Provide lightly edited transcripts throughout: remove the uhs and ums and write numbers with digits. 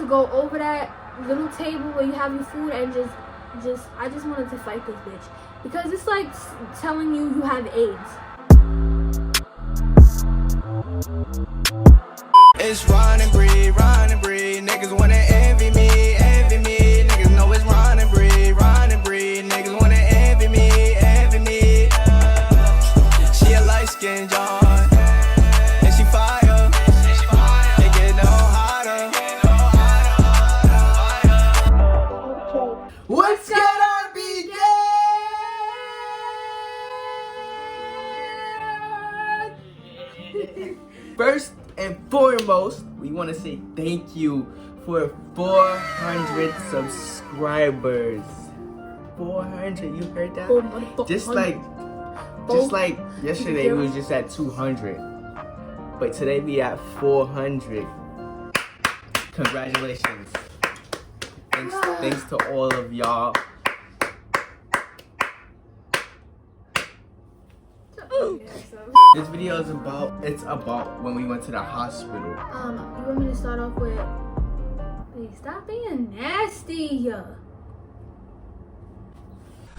to go over that little table where you have your food and I just wanted to fight this bitch because it's like telling you have AIDS. It's Ron and Bree, niggas wanna envy me, niggas know it's Ron and Bree, niggas wanna envy me, she a light-skinned John, and she fire, they get no hotter. What's good, RBJ? First and foremost, we want to say thank you for 400 subscribers. 400, you heard that? Just like yesterday, we was just at 200, but today we at 400. Congratulations! Thanks to all of y'all. This video is about when we went to the hospital. You want me to start off with, hey, stop being nasty.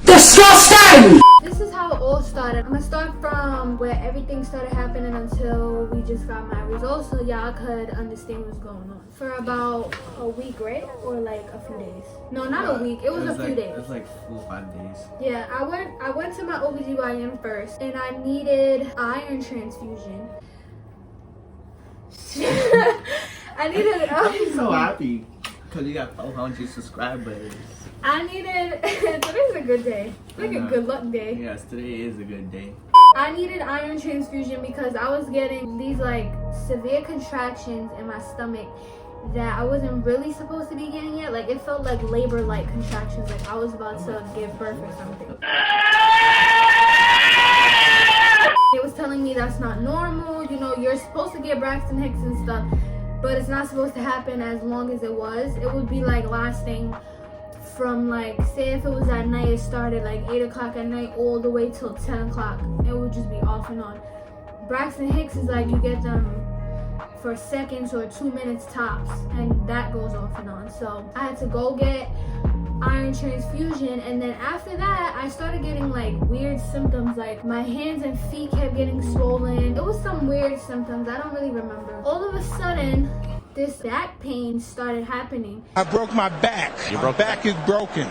Disgusting! This is how it all started. I'm gonna start from where everything started happening until we just got my results so y'all could understand what's going on. For about a week, right? Or like a few days. No, not a week. It was a few days. It was like 4 or 5 days. Yeah, I went to my OBGYN first and I needed iron transfusion. I needed I'm so happy because you got 400 subscribers. I needed today's a good day. Like a good luck day. Yes, today is a good day. I needed iron transfusion because I was getting these like severe contractions in my stomach that I wasn't really supposed to be getting yet. Like it felt like labor-like contractions, like I was about to give birth or something. It was telling me that's not normal, you know, you're supposed to get Braxton Hicks and stuff, but it's not supposed to happen as long as it was. It would be like lasting from like, say if it was at night, it started like 8 o'clock at night all the way till 10 o'clock. It would just be off and on. Braxton Hicks is like you get them for seconds or 2 minutes tops, and that goes off and on. So I had to go get iron transfusion, and then after that I started getting like weird symptoms, like my hands and feet kept getting swollen. It was some weird symptoms, I don't really remember. All of a sudden this back pain started happening. I broke my back. Your back is broken.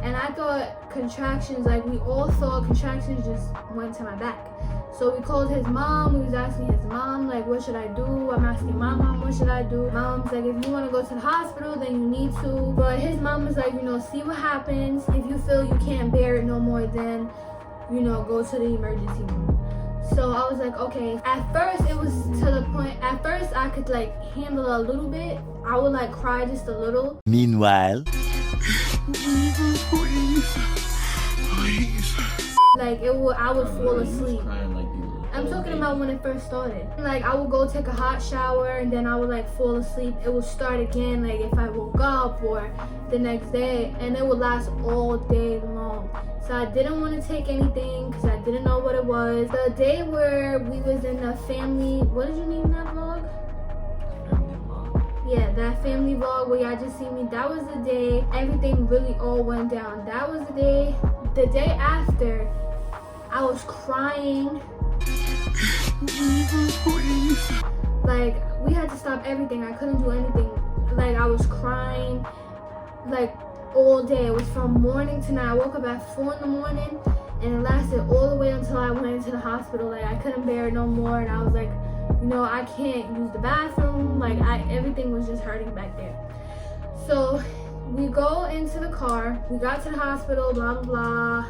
And I thought contractions, like we all thought contractions just went to my back. So we called his mom, we was asking his mom, like, what should I do? I'm asking my mom, what should I do? Mom's like, if you want to go to the hospital, then you need to. But his mom was like, you know, see what happens. If you feel you can't bear it no more, then, you know, go to the emergency room. So I was like, okay. At first, it was to the point, at first I could like handle a little bit. I would like cry just a little. Meanwhile, Jesus, please. Like I would fall asleep. Crying like you. I'm talking about when it first started. Like I would go take a hot shower and then I would like fall asleep. It would start again like if I woke up or the next day, and it would last all day long. So I didn't want to take anything because I didn't know what it was. The day where we was in the family, what did you name that vlog? Yeah, that family vlog where y'all just see me, that was the day everything really all went down. That was the day. The day after, I was crying. Jesus, please. Like, we had to stop everything. I couldn't do anything. Like, I was crying, like, all day. It was from morning to night. I woke up at 4 in the morning, and it lasted all the way until I went into the hospital. Like, I couldn't bear it no more, and I was like, you know, I can't use the bathroom. Like, everything was just hurting back there. So, we go into the car. We got to the hospital, blah, blah, blah.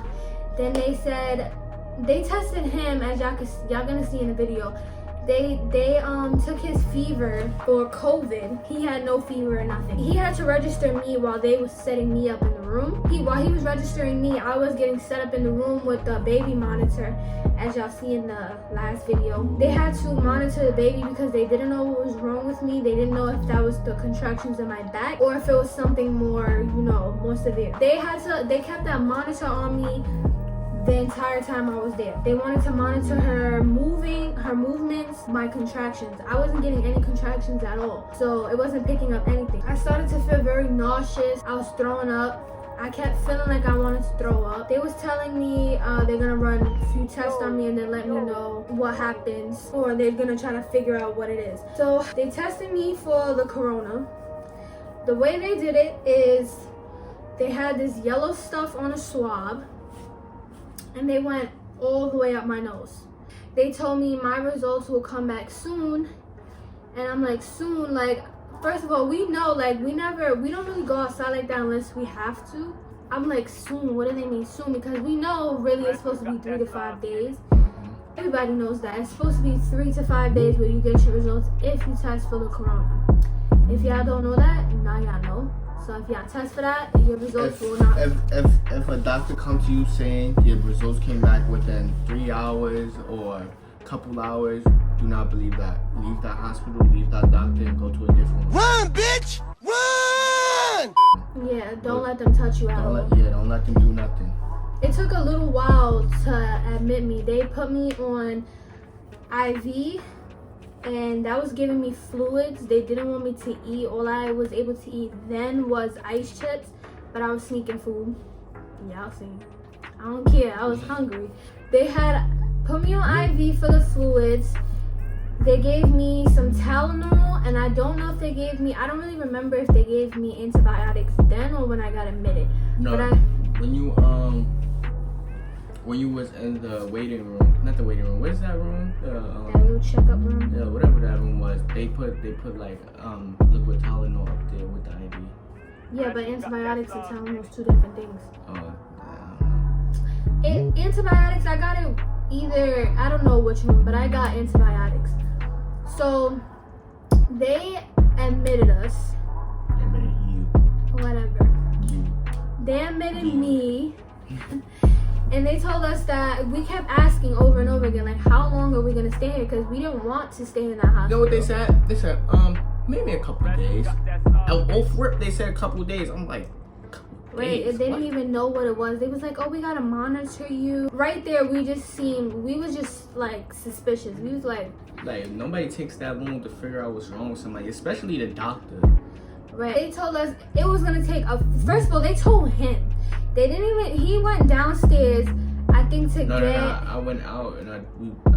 Then they said, they tested him, as y'all gonna see in the video. They took his fever for COVID. He had no fever or nothing. He had to register me while they was setting me up in the room. While he was registering me, I was getting set up in the room with the baby monitor, as y'all see in the last video. They had to monitor the baby because they didn't know what was wrong with me. They didn't know if that was the contractions in my back or if it was something more, you know, more severe. They kept that monitor on me the entire time I was there. They wanted to monitor her movements, my contractions. I wasn't getting any contractions at all, so it wasn't picking up anything. I started to feel very nauseous. I was throwing up. I kept feeling like I wanted to throw up. They was telling me they're gonna run a few tests on me and then let me know what happens, or they're gonna try to figure out what it is. So they tested me for the corona. The way they did it is they had this yellow stuff on a swab and they went all the way up my nose. They told me my results will come back soon, and I'm like, soon? Like, first of all, we know, like, we don't really go outside like that unless we have to. I'm like, soon? What do they mean soon? Because we know really it's supposed to be 3 to 5 days. Everybody knows that. It's supposed to be 3 to 5 days where you get your results if you test for the corona. If y'all don't know that, now y'all know. So if y'all test for that, your results will not. If a doctor comes to you saying your results came back within 3 hours or a couple hours, do not believe that. Leave that hospital, leave that doctor, and go to a different one. Run, bitch! Run! Yeah, don't let them touch you at all. Don't let them do nothing. It took a little while to admit me. They put me on IV, and that was giving me fluids. They didn't want me to eat. All I was able to eat then was ice chips, but I was sneaking food. Y'all see. I don't care. I was hungry. They had put me on IV for the fluids. They gave me some Tylenol, and I don't know if they gave me, I don't really remember if they gave me antibiotics then or when I got admitted. No, but when you was in the waiting room, not the waiting room, what is that room? That little checkup room? Yeah, whatever that room was, they put like liquid Tylenol up there with the IV. Yeah, but antibiotics and Tylenol is two different things. I don't know. Antibiotics, I got it either, I don't know which one, but I got antibiotics. So they admitted us. Admitted you. Whatever. You. They admitted me. And they told us that we kept asking over and over again, like, how long are we gonna stay here? Because we didn't want to stay in that hospital. You know what they said? They said, maybe a couple of days. Off rip, they said a couple of days. I'm like, Right, they didn't even know what it was. They was like, oh, we gotta monitor you. Right there, we was just like suspicious. We was like nobody takes that long to figure out what's wrong with somebody, especially the doctor. Right. They told us it was gonna take first of all, they told him. They didn't even, he went downstairs, I think to No, I went out and I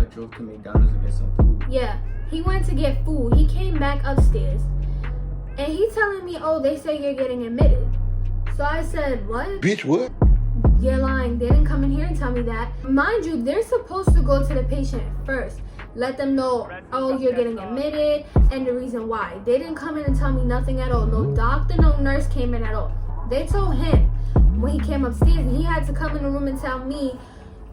drove to McDonald's to get some food. Yeah, he went to get food. He came back upstairs. And he telling me, oh, they say you're getting admitted. So I said, what? Bitch, what? You're lying. They didn't come in here and tell me that. Mind you, they're supposed to go to the patient first. Let them know, oh, you're getting admitted and the reason why. They didn't come in and tell me nothing at all. No doctor, no nurse came in at all. They told him when he came upstairs, and he had to come in the room and tell me,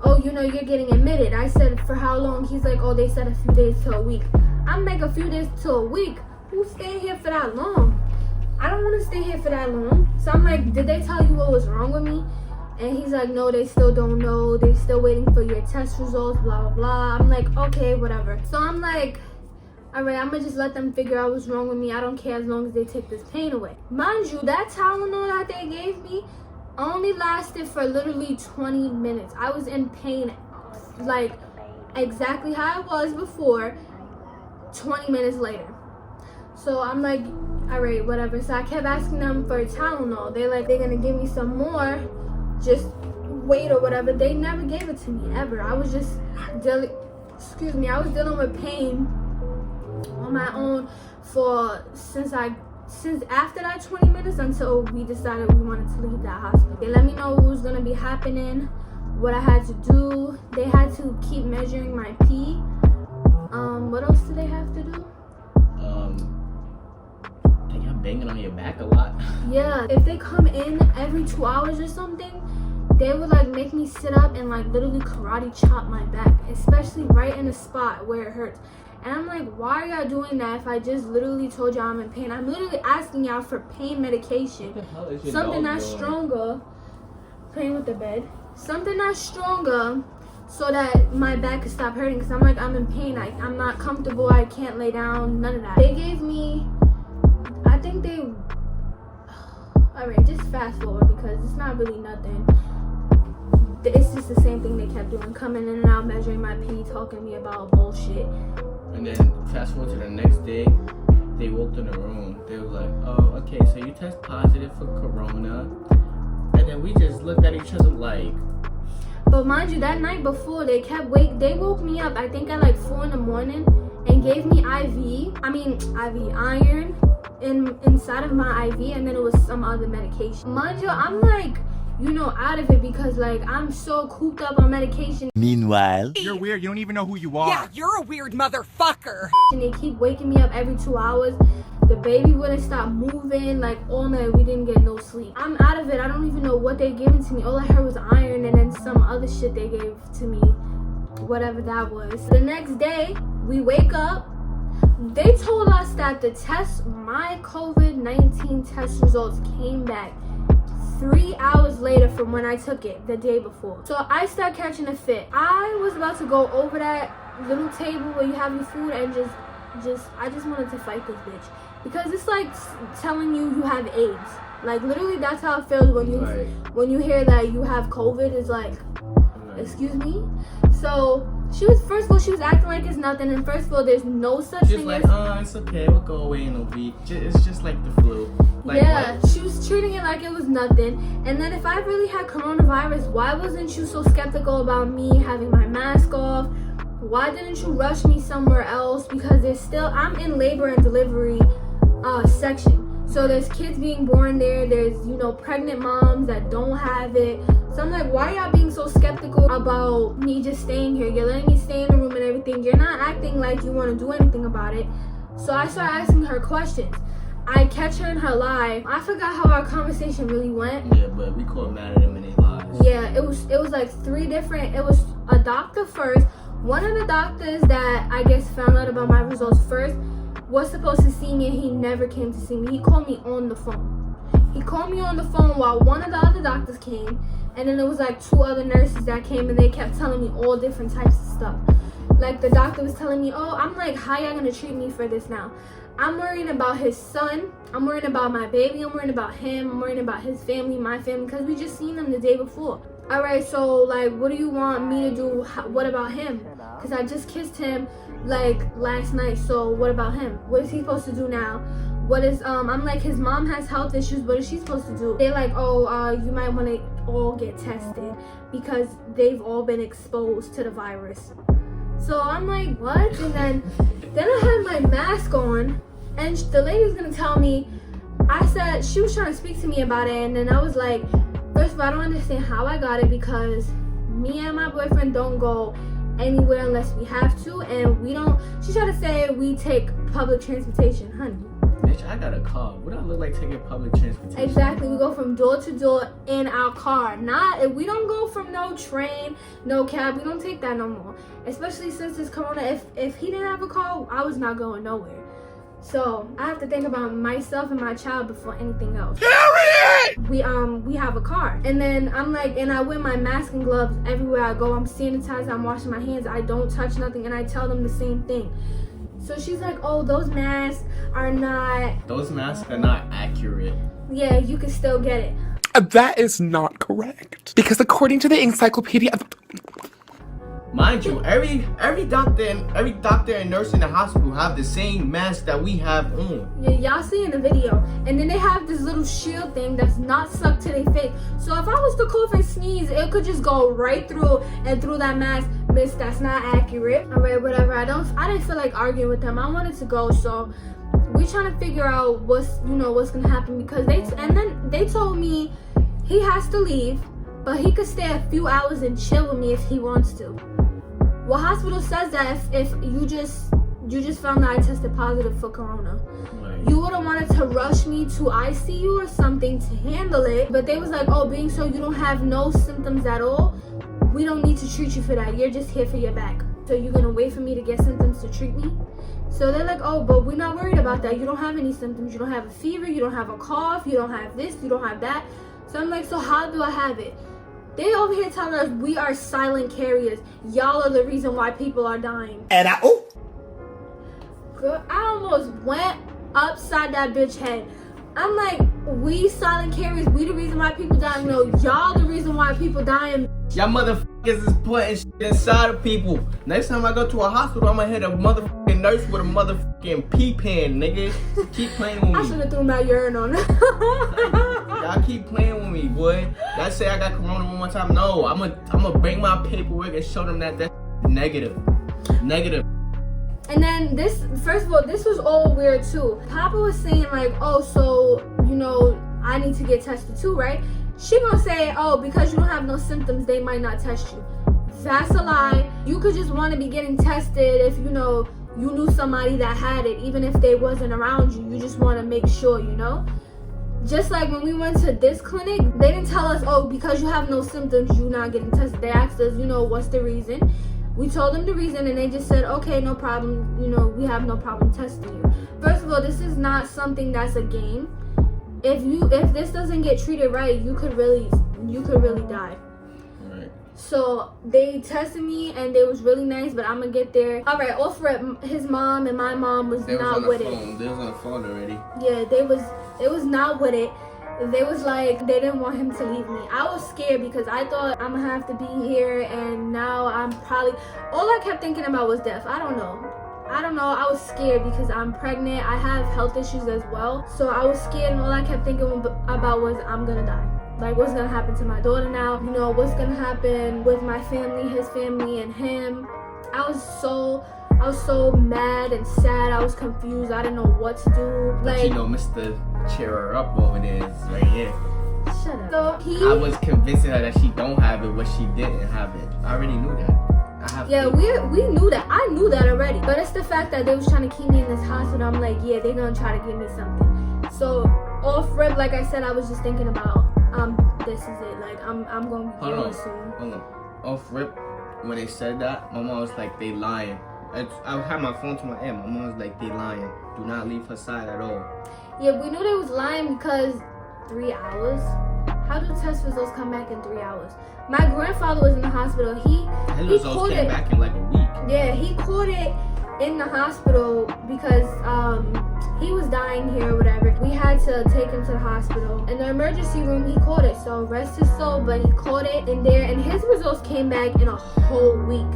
oh, you know, you're getting admitted. I said, for how long? He's like, oh, they said a few days to a week. I'm like, a few days to a week? Who's staying here for that long? I don't want to stay here for that long. So I'm like, did they tell you what was wrong with me? And he's like, no, they still don't know. They still waiting for your test results, blah, blah, blah. I'm like, okay, whatever. So I'm like, all right, I'm going to just let them figure out what's wrong with me. I don't care as long as they take this pain away. Mind you, that Tylenol that they gave me only lasted for literally 20 minutes. I was in pain, like, exactly how I was before, 20 minutes later. So I'm like, all right, whatever. So I kept asking them for Tylenol. They're like, they're going to give me some more. Just wait or whatever. They never gave it to me, ever. I was just dealing with pain on my own since after that 20 minutes until we decided we wanted to leave that hospital. They let me know what was going to be happening, what I had to do. They had to keep measuring my pee. What else do they have to do? You're banging on your back a lot. Yeah, if they come in every 2 hours or something, they would like make me sit up and like literally karate chop my back, especially right in the spot where it hurts. And I'm like, why are y'all doing that if I just literally told y'all I'm in pain? I'm literally asking y'all for pain medication. Something that's stronger. Playing with the bed. Something that's stronger so that my back could stop hurting. Because I'm like, I'm in pain. I'm not comfortable. I can't lay down. None of that. They gave me, I think they, alright, just fast forward because it's not really nothing. it's just the same thing they kept doing, coming in and out, measuring my pee, talking to me about bullshit. And then fast forward to the next day, they woke in the room. They was like, oh, okay, so you test positive for corona. And then we just looked at each other like. But mind you, that night before, they woke me up, I think at like 4 in the morning, and gave me IV iron inside of my IV, and then it was some other medication. Mind you, I'm like, out of it because like I'm so cooped up on medication. Meanwhile, you're weird. You don't even know who you are. Yeah, you're a weird motherfucker. And they keep waking me up every 2 hours. The baby wouldn't stop moving, like all night. We didn't get no sleep. I'm out of it. I don't even know what they gave to me. All I heard was iron and then some other shit they gave to me, whatever that was. The next day, we wake up. They told us that my COVID-19 test results came back 3 hours later from when I took it the day before. So I started catching a fit. I was about to go over that little table where you have your food and I just wanted to fight this bitch. Because it's like telling you have AIDS. Like literally that's how it feels when you hear that you have COVID. It's like, excuse me? So she was acting like it's nothing, and first of all, there's no such thing like, as... it's okay, we'll go away in a week. It's just like the flu. Like, yeah, what? she was treating it like it was nothing. And then if I really had coronavirus, why wasn't you so skeptical about me having my mask off? Why didn't you rush me somewhere else? Because I'm in labor and delivery section. So there's kids being born there. There's, pregnant moms that don't have it. So I'm like, why are y'all being so skeptical about me just staying here? You're letting me stay in the room and everything. You're not acting like you want to do anything about it. So I started asking her questions. I catch her in her live. I forgot how our conversation really went. Yeah, but we caught mad at them in their lives. Yeah, it was like 3 different. It was a doctor first. One of the doctors that I guess found out about my results first was supposed to see me, and he never came to see me. He called me on the phone. He called me on the phone while one of the other doctors came, and then there was like 2 other nurses that came, and they kept telling me all different types of stuff. Like the doctor was telling me, oh, I'm like, how y'all gonna treat me for this now? I'm worrying about his son. I'm worrying about my baby. I'm worrying about him. I'm worrying about his family, my family, because we just seen him the day before. All right, so like, what do you want me to do? What about him? Because I just kissed him like last night. So what about him? What is he supposed to do now? What is I'm like, his mom has health issues. What is she supposed to do? They're like, oh, you might want to all get tested because they've all been exposed to the virus. So I'm like, what? And then I had my mask on, and the lady was gonna tell me. I said, she was trying to speak to me about it, and then I was like, first of all, I don't understand how I got it because me and my boyfriend don't go anywhere unless we have to, and we don't. She tried to say we take public transportation, honey. Bitch, I got a car. What do I look like taking public transportation? Exactly, we go from door to door in our car. We don't go from no train, no cab. We don't take that no more. Especially since it's corona. If he didn't have a car, I was not going nowhere. So I have to think about myself and my child before anything else. We have a car, and then I'm like, and I wear my mask and gloves everywhere I go. I'm sanitized. I'm washing my hands. I don't touch nothing, and I tell them the same thing. So she's like, oh, those masks are not accurate. Yeah, you can still get it. That is not correct. Because according to the encyclopedia of... Mind you, every doctor and nurse in the hospital have the same mask that we have on. Yeah, y'all see in the video. And then they have this little shield thing that's not stuck to their face. So if I was to cough and sneeze, it could just go right through and through that mask. Miss, that's not accurate. All right, whatever. I didn't feel like arguing with them. I wanted to go, so we trying to figure out what's gonna happen, because they told me he has to leave, but he could stay a few hours and chill with me if he wants to. Well, hospital says that if you just found that I tested positive for corona, Right. you would have wanted to rush me to ICU or something to handle it. But they was like, oh, being so you don't have no symptoms at all, we don't need to treat you for that. You're just here for your back. So you're gonna wait for me to get symptoms to treat me? So they're like, oh, but we're not worried about that. You don't have any symptoms. You don't have a fever. You don't have a cough. You don't have this. You don't have that. So I'm like, so how do I have it? They over here telling us we are silent carriers. Y'all are the reason why people are dying. And Girl, I almost went upside that bitch head. I'm like, we silent carriers, we the reason why people dying. No, y'all the reason why people dying. Y'all motherfuckers is putting shit inside of people. Next time I go to a hospital, I'ma hit a motherfucking nurse with a motherfucking pee pen, nigga. Keep playing with I me. should have threw my urine on it. Y'all keep playing with me, boy. Y'all say I got corona one more time. No, I'ma bring my paperwork and show them that that's negative. Negative. And then this, first of all, this was all weird too. Papa was saying like, oh, so, you know, I need to get tested too, right? She gonna say, oh, because you don't have no symptoms, they might not test you. That's a lie. You could just want to be getting tested if, you know, you knew somebody that had it, even if they wasn't around you. You just want to make sure, you know? Just like when we went to this clinic, they didn't tell us, oh, because you have no symptoms, you're not getting tested. They asked us, you know, what's the reason? We told them the reason and they just said, okay, no problem. You know, we have no problem testing you. First of all, this is not something that's a game. If this doesn't get treated right, you could really die. Right. So they tested me and they was really nice, but I'm gonna get there. All right, off rip, his mom and my mom was not with it. They was on the phone already. Yeah, they was not with it. They was like, they didn't want him to leave me. I was scared because I thought I'm gonna have to be here, and now I'm probably, all I kept thinking about was death. I don't know. I was scared because I'm pregnant. I have health issues as well. So I was scared, and all I kept thinking about was I'm gonna die. Like, what's gonna happen to my daughter now? You know, what's gonna happen with my family, his family, and him? I was so mad and sad. I was confused. I didn't know what to do. But Like, you know, Mr. Cheer Her Up over there is right here. shut up. So I was convincing her that she don't have it, but she didn't have it. I already knew that. Yeah, we knew that. I knew that already. But it's the fact that they was trying to keep me in this hospital. I'm like, yeah, they're gonna try to give me something. So off rip, like I said, I was just thinking about this is it. Like I'm gonna be going soon. Hold on. Off rip, when they said that, my mom was like, they lying. I had my phone to my ear. My mom was like, they lying. Do not leave her side at all. Yeah, we knew they was lying because 3 hours. How do test results come back in 3 hours? My grandfather was in the hospital. His results caught came it. back in like a week. Yeah, he caught it in the hospital because he was dying here or whatever. We had to take him to the hospital. In the emergency room, he caught it. So rest his soul, but he caught it in there, and his results came back in a whole week.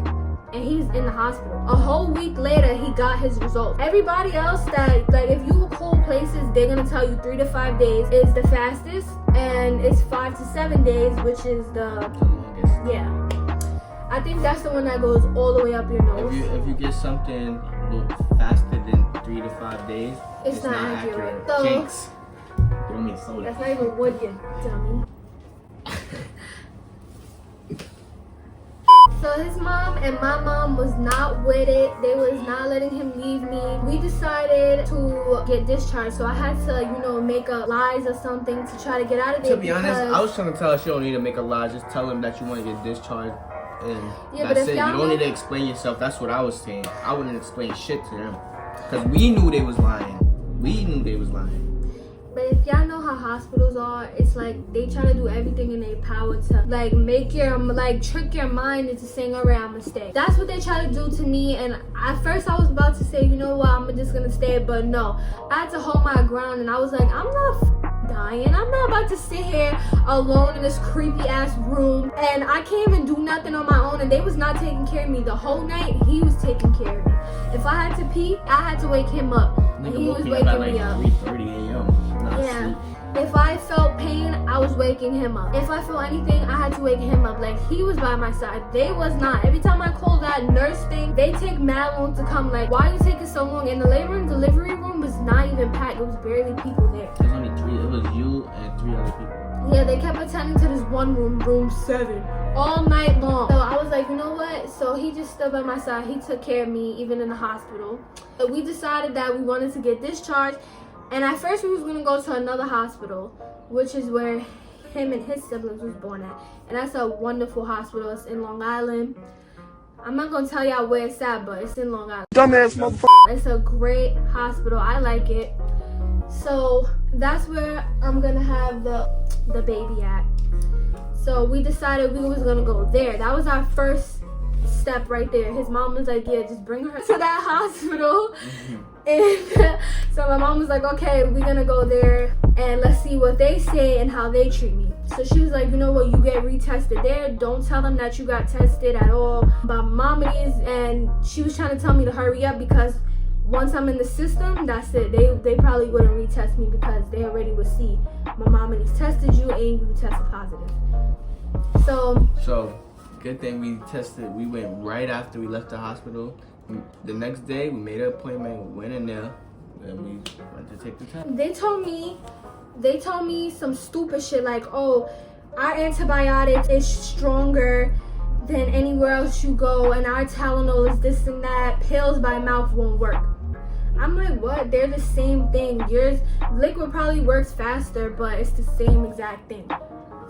And he's in the hospital. A whole week later, he got his results. Everybody else that, like, if you call places, they're gonna tell you 3 to 5 days is the fastest, and it's 5 to 7 days, which is the longest. Yeah. I think that's the one that goes all the way up your nose. If you get something faster than 3 to 5 days, It's not accurate. So, Jinx. Throw me a soda. that's not even wood, you dummy. So his mom and my mom was not with it. They was not letting him leave me. We decided to get discharged. So I had to, you know, make up lies or something to try to get out of there. To be honest, I was trying to tell her she don't need to make a lie. Just tell him that you want to get discharged. And Yeah, but that's if it. You y'all don't need know- to explain yourself. That's what I was saying. I wouldn't explain shit to them. Because we knew they was lying. We knew they was lying. But if y'all know how hospitals are, it's like they try to do everything in their power to like trick your mind into saying, all right, I'm gonna stay. That's what they try to do to me. And at first I was about to say, you know what, I'm just gonna stay, but no, I had to hold my ground, and I was like, I'm not dying. I'm not about to sit here alone in this creepy ass room, and I can't even do nothing on my own. And they was not taking care of me the whole night. He was taking care of me. If I had to pee, I had to wake him up, and Nigga he woke was me up at waking me like up. 3:30 a.m. Not Yeah. asleep. If I felt pain, I was waking him up. If I felt anything, I had to wake him up. Like, he was by my side. They was not. Every time I call that nurse thing, they take mad long to come. Like, why are you taking so long? And the labor and delivery room was not even packed. It was barely people there. There's only 3. It was you and 3 other people. Yeah, they kept attending to this one room, room 7, all night long. So I was like, you know what? So he just stood by my side. He took care of me, even in the hospital. So we decided that we wanted to get discharged. And at first we was gonna go to another hospital, which is where him and his siblings was born at. And that's a wonderful hospital. It's in Long Island. I'm not gonna tell y'all where it's at, but it's in Long Island. Dumbass motherfucker. It's a great hospital. I like it. So that's where I'm gonna have the baby at. So we decided we was gonna go there. That was our first step right there. His mom was like, yeah, just bring her to that hospital. And so my mom was like, okay, we're gonna go there. and let's see what they say and how they treat me. So she was like, you know what, you get retested there. Don't tell them that you got tested at all by mammalies. And she was trying to tell me to hurry up because once I'm in the system, that's it. They probably wouldn't retest me because they already would see mammalies tested you and you tested positive. So good thing we tested. We went right after we left the hospital. The next day, we made an appointment, went in there, and we went to take the test. They told me some stupid shit like, oh, our antibiotics is stronger than anywhere else you go, and our Tylenol is this and that. Pills by mouth won't work. I'm like, what? They're the same thing. Yours, liquid probably works faster, but it's the same exact thing.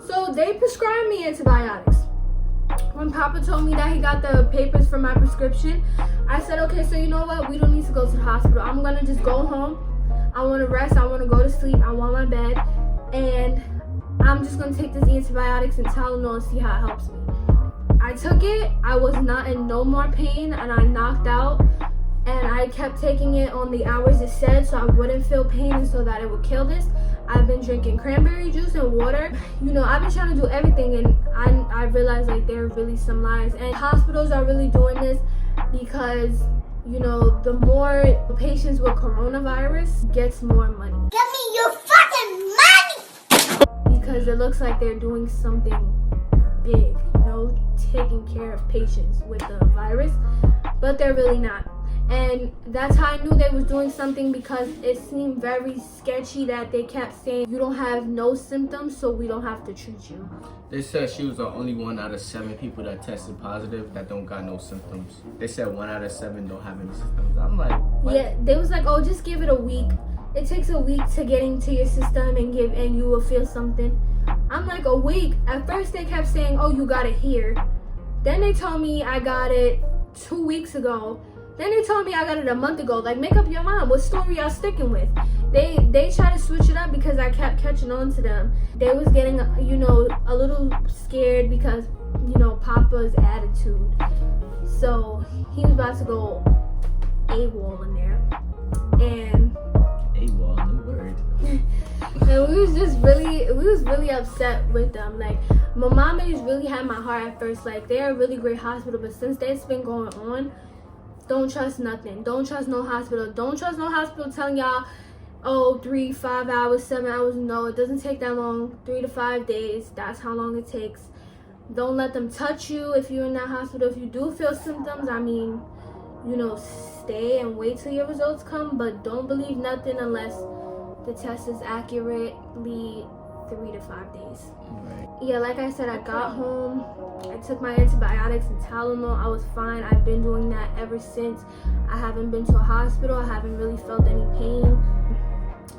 So they prescribed me antibiotics. When Papa told me that he got the papers for my prescription, I said, okay, so you know what? We don't need to go to the hospital. I'm gonna just go home. I want to rest. I want to go to sleep. I want my bed. And I'm just going to take these antibiotics and Tylenol and see how it helps me. I took it. I was not in no more pain and I knocked out. And I kept taking it on the hours it said so I wouldn't feel pain and so that it would kill this. I've been drinking cranberry juice and water. You know, I've been trying to do everything and I realized like there are really some lies. And hospitals are really doing this because, you know, the more patients with coronavirus gets more money. Give me your fucking money! Because it looks like they're doing something big, you know, taking care of patients with the virus, but they're really not. And that's how I knew they was doing something because it seemed very sketchy that they kept saying you don't have no symptoms, so we don't have to treat you. They said she was the only 1 out of 7 people that tested positive that don't got no symptoms. They said 1 out of 7 don't have any symptoms. I'm like, what? Yeah, they was like, oh, just give it a week. It takes a week to get into your system and you will feel something. I'm like, a week? At first they kept saying, oh, you got it here. Then they told me I got it 2 weeks ago. Then they told me I got it a month ago. Like, make up your mind. What story y'all sticking with? They try to switch it up because I kept catching on to them. They was getting, you know, a little scared because, you know, Papa's attitude. So he was about to go AWOL in there. And AWOL, new word. and we was really upset with them. Like, my mom really had my heart at first. Like, they're a really great hospital, but since that's been going on, don't trust nothing. Don't trust no hospital. Don't trust no hospital telling y'all, oh, 3, 5 hours, 7 hours. No, it doesn't take that long. 3 to 5 days. That's how long it takes. Don't let them touch you if you're in that hospital. If you do feel symptoms, I mean, you know, stay and wait till your results come. But don't believe nothing unless the test is accurately 3 to 5 days. Right. Yeah, like I said, I got home. I took my antibiotics and Tylenol. I was fine. I've been doing that ever since. I haven't been to a hospital. I haven't really felt any pain.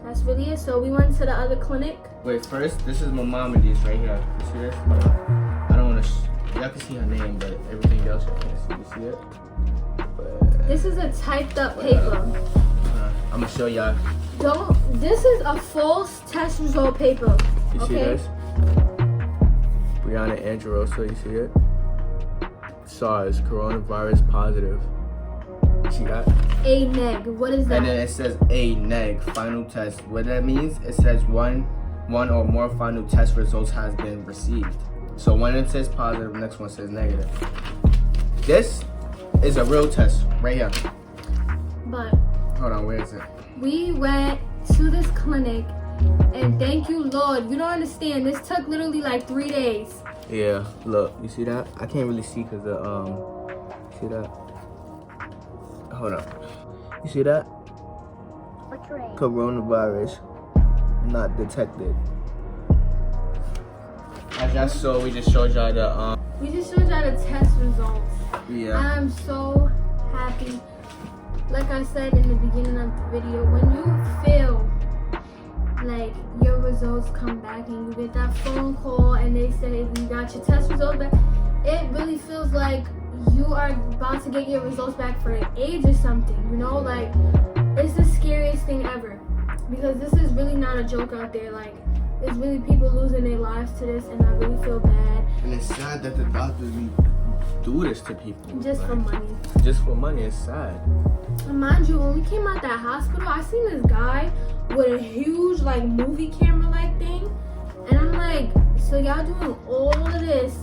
That's really it. So we went to the other clinic. Wait, first, this is my Maimonides right here. You see this? I don't want to. Y'all can see her name, but everything else you can't see. You see it? But, This is a typed up paper. I'm gonna show y'all. This is a false test result paper. You see Okay? this? Brianna Andrerosa, you see it? SARS, coronavirus positive. You see that? A neg. What is that? And then it says A neg, final test. What that means, it says one or more final test results has been received. So when it says positive, the next one says negative. This is a real test right here. But Hold on, where is it? we went to this clinic, and thank you, Lord. You don't understand. This took literally like 3 days. Yeah, look, you see that? I can't really see because the see that? Hold on. You see that? Coronavirus not detected. As y'all saw, we just showed y'all the We just showed y'all the test results. yeah. I'm so happy. Like I said in the beginning of the video, when you feel like your results come back and you get that phone call and they say you got your test results back, it really feels like you are about to get your results back for an age or something, you know? Like, it's the scariest thing ever because this is really not a joke out there. Like, there's really people losing their lives to this, and I really feel bad. And it's sad that the doctors do this to people. Just for like, money. Just for money, it's sad. And mind you, when we came out that hospital, I seen this guy with a huge like movie camera like thing, and I'm like, so y'all doing all of this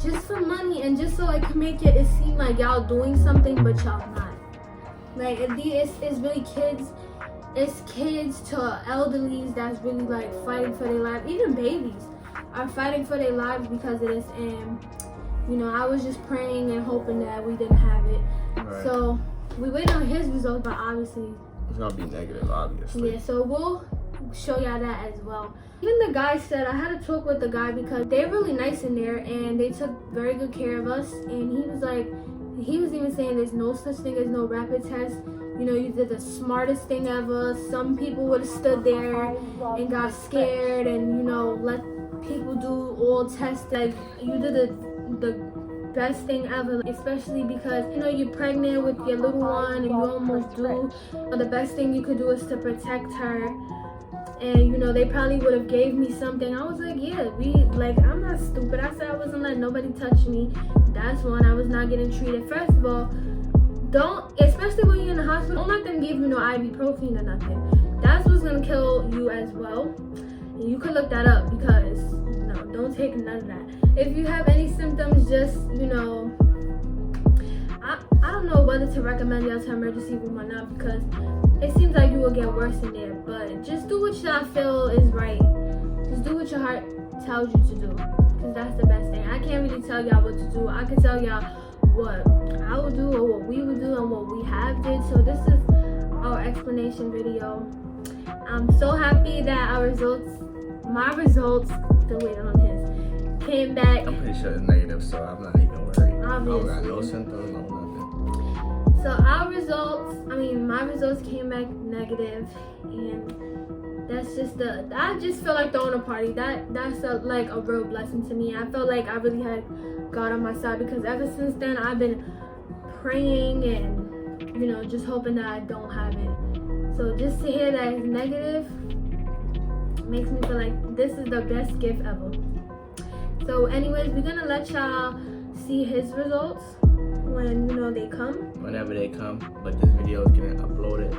just for money and just so it can make it seem like y'all doing something, but y'all not. Like it's really kids. It's kids to elderlies that's really like fighting for their lives. Even babies are fighting for their lives because of this. And you know, I was just praying and hoping that we didn't have it. Right. So we wait on his results, but obviously it's gonna be negative, obviously. yeah. So we'll show y'all that as well. Even the guy said, I had to talk with the guy because they're really nice in there and they took very good care of us. And he was like, he was even saying there's no such thing as no rapid test. You know, you did the smartest thing ever. Some people would have stood there and got scared and, you know, let people do all tests. Like, you did the best thing ever, especially because, you know, you're pregnant with your little one and you almost due. The best thing you could do is to protect her. And, you know, they probably would have gave me something. I was like, yeah, I'm not stupid. I said I wasn't letting nobody touch me. That's one. I was not getting treated. First of all, don't, especially when you're in the hospital, don't let them give you no ibuprofen or nothing. That's what's gonna kill you as well. And you can look that up because, no, don't take none of that. If you have any symptoms, just, you know, I don't know whether to recommend y'all to emergency room or not because it seems like you will get worse in there. But just do what y'all feel is right. Just do what your heart tells you to do because that's the best thing. I can't really tell y'all what to do. I can tell y'all what I would do or what we would do and what we have did. So this is our explanation video. I'm so happy that my results, the weight on his, came back. I'm pretty sure it's negative, so I'm not even worried. Obviously. I don't got no symptoms, no nothing. So my results came back negative, and that's just I just feel like throwing a party. That's like a real blessing to me. I felt like I really had God on my side because ever since then I've been praying and, you know, just hoping that I don't have it. So just to hear that it's negative makes me feel like this is the best gift ever. So anyways, we're gonna let y'all see his results when, you know, they come. Whenever they come, but this video is getting uploaded,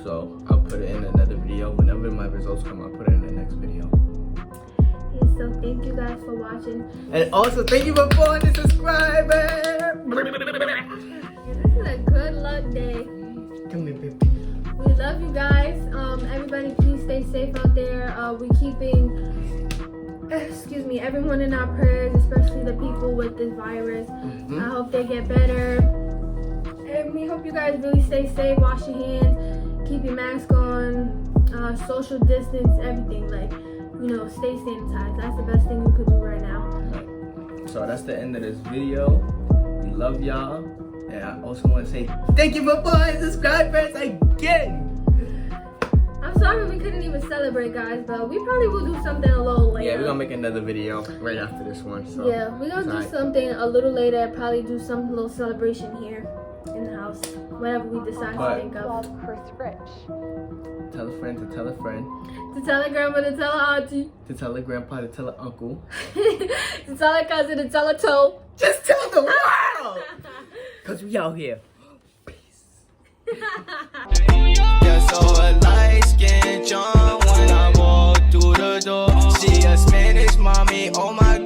so I'll put it in another video. Whenever my results come, I'll put it in the next video. So thank you guys for watching. And also thank you for 400 subscribers. This is a good luck day. Come here, baby. We love you guys. Everybody please stay safe out there. We're keeping everyone in our prayers, especially the people with this virus. I hope they get better. And we hope you guys really stay safe, wash your hands, keep your mask on, social distance, everything. Like, you know, stay sanitized. That's the best thing you could do right now. Right. So that's the end of this video. We love y'all. And I also want to say thank you for 400 subscribers again. I'm sorry we couldn't even celebrate, guys, but we probably will do something a little later. Yeah, we're gonna make another video right after this one. So yeah, we're gonna do something a little later. Probably do some little celebration here in the house. Whatever we decide to think of. Chris Rich. Tell a friend to tell a friend. To tell her grandma, to tell her auntie. To tell a grandpa, to tell an uncle. To tell her cousin, to tell her toe. Just tell the world! Cause we out here. Peace. Yeah, so a light-skinned John when I walk through the door. See a Spanish mommy, oh my God.